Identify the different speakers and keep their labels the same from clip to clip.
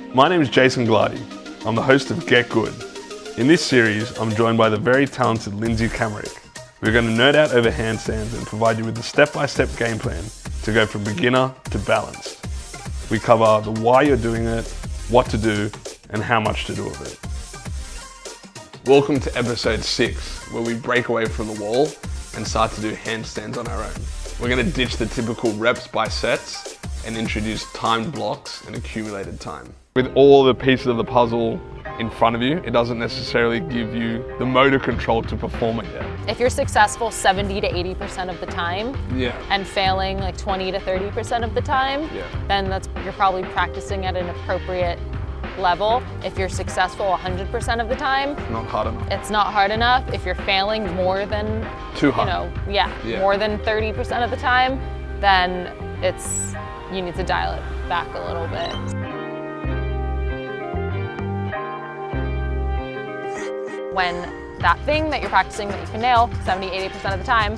Speaker 1: My name is Jason Glady. I'm the host of Get Good. In this series, I'm joined by the very talented Lindsay. We're going to nerd out over handstands and provide you with a step-by-step game plan to go from beginner to balanced. We cover the why you're doing it, what to do, and how much to do of it. Welcome to episode 6, where we break away from the wall and start to do handstands on our own. We're going to ditch the typical reps by sets and introduce timed blocks and accumulated time. With all the pieces of the puzzle in front of you, it doesn't necessarily give you the motor control to perform it yet.
Speaker 2: If you're successful 70 to 80% of the time, and failing like 20 to 30% of the time, then you're probably practicing at an appropriate level. If you're successful 100% of the time,
Speaker 1: Not hard enough.
Speaker 2: It's not hard enough. If you're failing more than
Speaker 1: Too hard.
Speaker 2: More than 30% of the time, then you need to dial it back a little bit. When that thing that you're practicing that you can nail 70, 80% of the time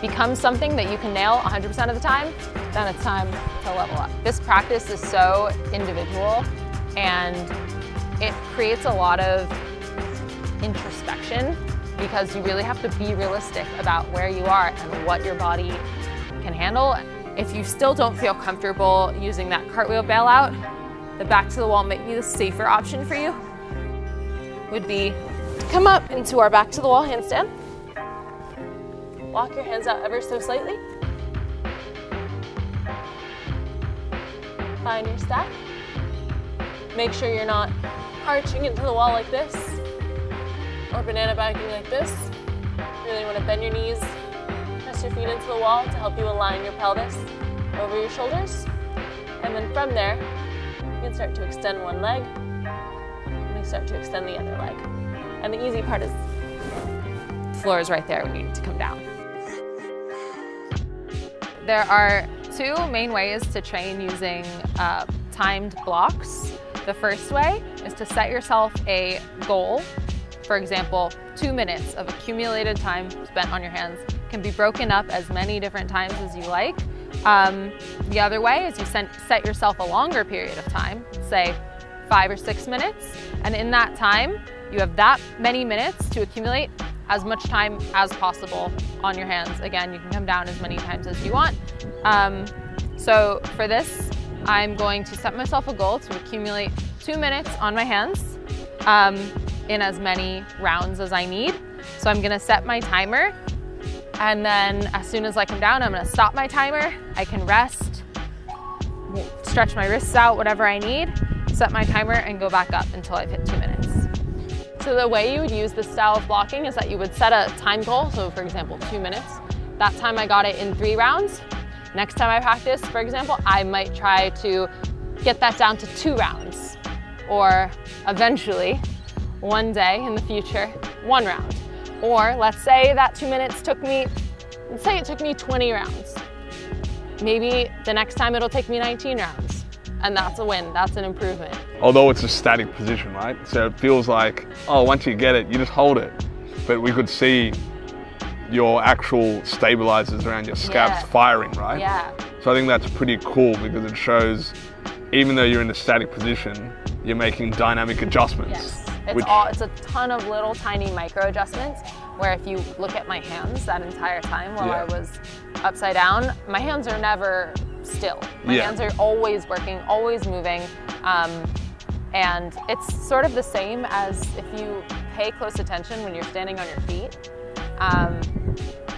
Speaker 2: becomes something that you can nail 100% of the time, then it's time to level up. This practice is so individual and it creates a lot of introspection because you really have to be realistic about where you are and what your body can handle. If you still don't feel comfortable using that cartwheel bailout, the back to the wall might be the safer option for you. Would be to come up into our back to the wall handstand. Walk your hands out ever so slightly. Find your stack. Make sure you're not arching into the wall like this or banana banking like this. You really want to bend your knees, press your feet into the wall to help you align your pelvis over your shoulders. And then from there, you can start to extend one leg and you start to extend the other leg. And the easy part is the floor is right there when you need to come down. There are two main ways to train using timed blocks. The first way is to set yourself a goal. For example, 2 minutes of accumulated time spent on your hands can be broken up as many different times as you like. The other way is you set yourself a longer period of time, say 5 or 6 minutes, and in that time, you have that many minutes to accumulate as much time as possible on your hands. Again, you can come down as many times as you want. So for this, I'm going to set myself a goal to accumulate 2 minutes on my hands in as many rounds as I need. So I'm gonna set my timer, and then as soon as I come down, I'm gonna stop my timer. I can rest, stretch my wrists out, whatever I need, set my timer and go back up until I've hit 2 minutes. So the way you would use this style of blocking is that you would set a time goal. So for example, 2 minutes. That time I got it in 3 rounds. Next time I practice, for example, I might try to get that down to 2 rounds. Or eventually, one day in the future, 1 round. Or let's say that 2 minutes took me 20 rounds. Maybe the next time it'll take me 19 rounds. And that's a win, that's an improvement.
Speaker 1: Although it's a static position, right? So it feels like, once you get it, you just hold it. But we could see your actual stabilizers around your scaps firing, right?
Speaker 2: Yeah.
Speaker 1: So I think that's pretty cool because it shows, even though you're in a static position, you're making dynamic adjustments.
Speaker 2: Yes. It's a ton of little tiny micro adjustments where if you look at my hands that entire time while I was upside down, my hands are never still. My hands are always working, always moving. And it's sort of the same as if you pay close attention when you're standing on your feet.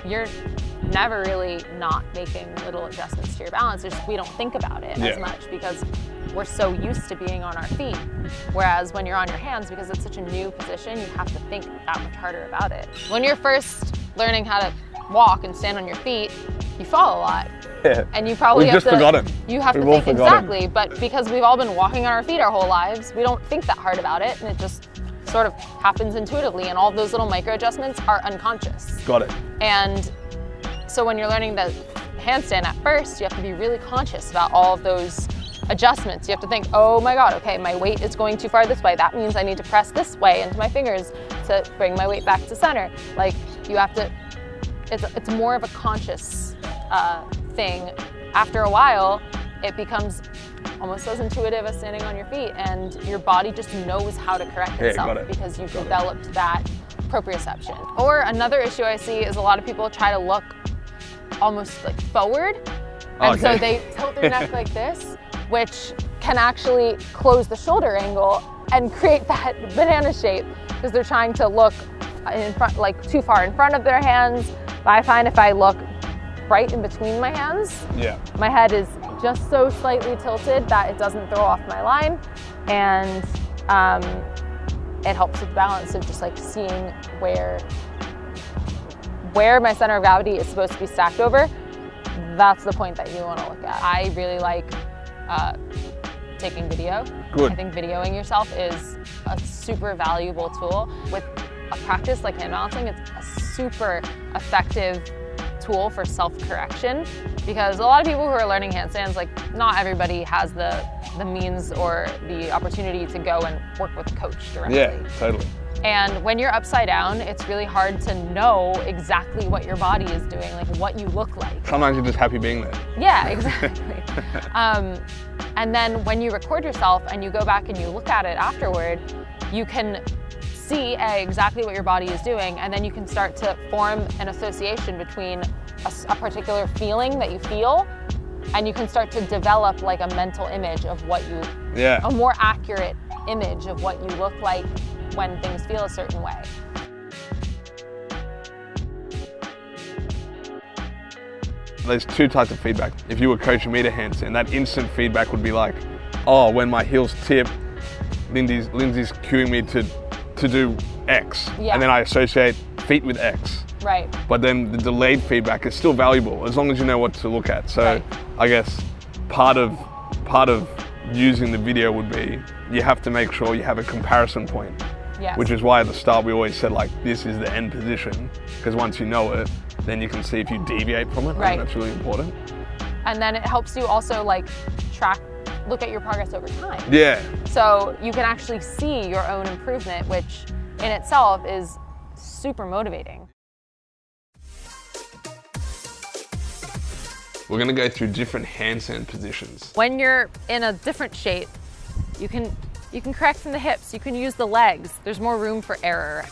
Speaker 2: You're never really not making little adjustments to your balance. We don't think about it as much because we're so used to being on our feet. Whereas when you're on your hands, because it's such a new position, you have to think that much harder about it. When you're first learning how to walk and stand on your feet, you fall a lot.
Speaker 1: Yeah.
Speaker 2: And you probably
Speaker 1: We've
Speaker 2: have
Speaker 1: just forgotten.
Speaker 2: You have to think exactly, but because we've all been walking on our feet our whole lives, we don't think that hard about it, and it just sort of happens intuitively, and all of those little micro adjustments are unconscious.
Speaker 1: Got it.
Speaker 2: And so when you're learning the handstand at first, you have to be really conscious about all of those adjustments. You have to think, oh my God, okay, my weight is going too far this way. That means I need to press this way into my fingers to bring my weight back to center. Like, you have to, it's more of a conscious thing. After a while, it becomes almost as intuitive as standing on your feet, and your body just knows how to correct itself because you've developed that proprioception. Or another issue I see is a lot of people try to look almost like forward, and so they tilt their neck like this, which can actually close the shoulder angle and create that banana shape because they're trying to look in front, like too far in front of their hands. But I find if I look right in between my hands, my head is just so slightly tilted that it doesn't throw off my line, and it helps with balance of just like seeing where my center of gravity is supposed to be stacked over. That's the point that you want to look at. I really like taking video. I think videoing yourself is a super valuable tool. With a practice like hand balancing, it's a super effective tool for self-correction, because a lot of people who are learning handstands, like not everybody has the means or the opportunity to go and work with a coach directly.
Speaker 1: Yeah, totally.
Speaker 2: And when you're upside down, it's really hard to know exactly what your body is doing, like what you look like.
Speaker 1: Sometimes you're just happy being there.
Speaker 2: Yeah, exactly. And then when you record yourself and you go back and you look at it afterward, you can see exactly what your body is doing, and then you can start to form an association between a particular feeling that you feel, and you can start to develop like a mental image of what you, a more accurate image of what you look like when things feel a certain way.
Speaker 1: There's two types of feedback. If you were coaching me to handstand, that instant feedback would be like, oh, when my heels tip, Lindsay's cueing me to do X, and then I associate feet with X.
Speaker 2: Right.
Speaker 1: But then the delayed feedback is still valuable as long as you know what to look at. So I guess part of using the video would be you have to make sure you have a comparison point.
Speaker 2: Yes.
Speaker 1: Which is why at the start we always said like this is the end position, because once you know it, then you can see if you deviate from it.
Speaker 2: Right.
Speaker 1: And that's really important.
Speaker 2: And then it helps you also like look at your progress over time.
Speaker 1: Yeah.
Speaker 2: So you can actually see your own improvement, which in itself is super motivating.
Speaker 1: We're gonna go through different handstand positions.
Speaker 2: When you're in a different shape, you can correct from the hips, you can use the legs. There's more room for error.